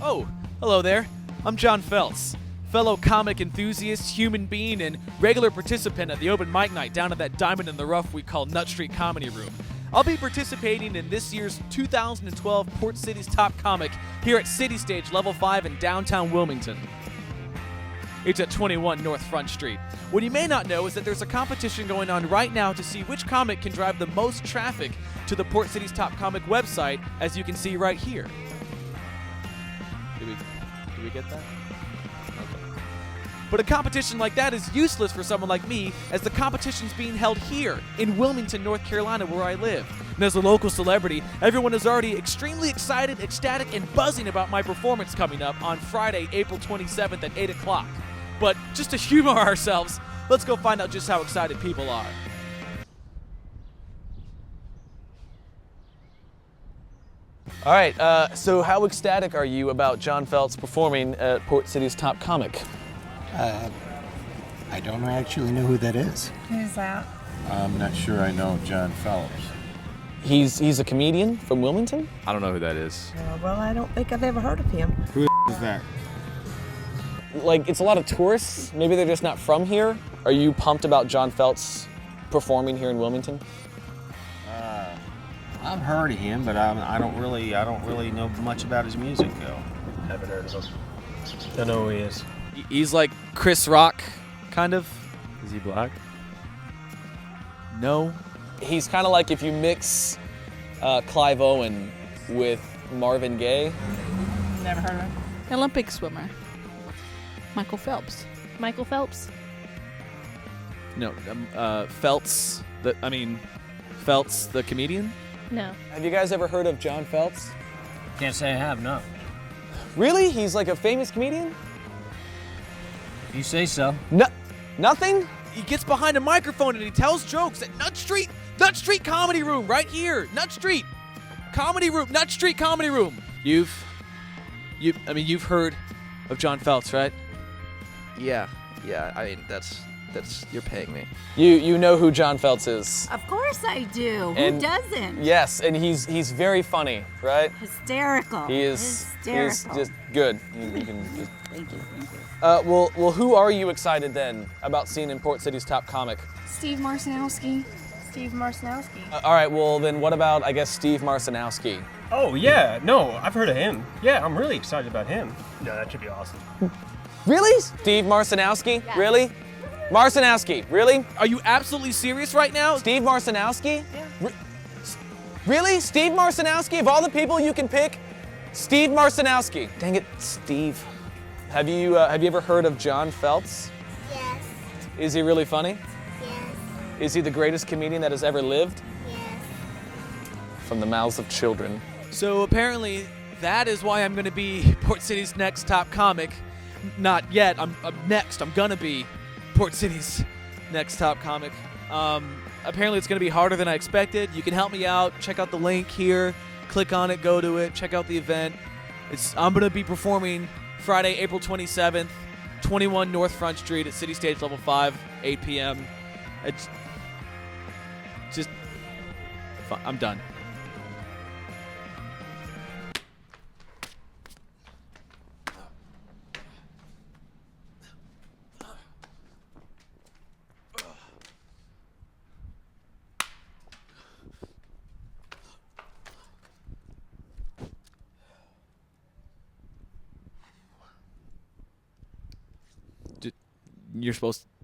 Oh, hello there. I'm John Feltz, fellow comic enthusiast, human being, and regular participant at the open mic night down at that diamond in the rough we call Nut Street Comedy Room. I'll be participating in this year's 2012 Port City's Top Comic here at City Stage Level 5 in downtown Wilmington. It's at 21 North Front Street. What you may not know is that there's a competition going on right now to see which comic can drive the most traffic to the Port City's Top Comic website, as you can see right here. Did we get that? Okay. But a competition like that is useless for someone like me, as the competition's being held here in Wilmington, North Carolina, where I live. And as a local celebrity, everyone is already extremely excited, ecstatic, and buzzing about my performance coming up on Friday, April 27th at 8 o'clock. But just to humor ourselves, let's go find out just how excited people are. All right, so how ecstatic are you about John Feltz performing at Port City's Top Comic? I don't actually know who that is. Who's that? I'm not sure I know John Phelps. He's a comedian from Wilmington? I don't know who that is. Well, I don't think I've ever heard of him. Who is that? Like, it's a lot of tourists. Maybe they're just not from here. Are you pumped about John Feltz performing here in Wilmington? I've heard of him, but I don't really know much about his music though. Haven't heard of him. Don't know who he is. He's like Chris Rock, kind of. Is he black? No. He's kind of like if you mix Clive Owen with Marvin Gaye. Never heard of him. Olympic swimmer. Michael Phelps. Michael Phelps? No, Feltz. Feltz the comedian. No. Have you guys ever heard of John Feltz? Can't say I have, no. Really? He's like a famous comedian? If you say so. No, nothing? He gets behind a microphone and he tells jokes at Nut Street Comedy Room, right here. Nut Street Comedy Room. You've heard of John Feltz, right? Yeah, I mean, that's you're paying me. You know who John Feltz is. Of course I do. And- Who doesn't? Yes, and he's very funny, right? Hysterical. He is. Hysterical. He's just good. You can just, Thank you. well, who are you excited then about seeing in Port City's Top Comic? Steve Marcinowski. Steve Marcinowski. All right, well then what about, I guess, Steve Marcinowski? Oh, yeah. No, I've heard of him. Yeah, I'm really excited about him. No, that should be awesome. Really? Steve Marcinowski? Yes. Really? Marcinowski, really? Are you absolutely serious right now? Steve Marcinowski? Yeah. Really? Steve Marcinowski? Of all the people you can pick, Steve Marcinowski. Dang it, Steve. Have you ever heard of John Feltz? Yes. Is he really funny? Yes. Is he the greatest comedian that has ever lived? Yes. From the mouths of children. So apparently that is why I'm going to be Port City's next top comic. Not yet. I'm next. I'm going to be Port City's next top comic. Apparently it's going to be harder than I expected. You can help me out. Check out the link here. Click on it. Go to it. Check out the event. I'm going to be performing Friday, April 27th, 21 North Front Street at City Stage Level 5, 8 p.m. It's just... I'm done. You're supposed to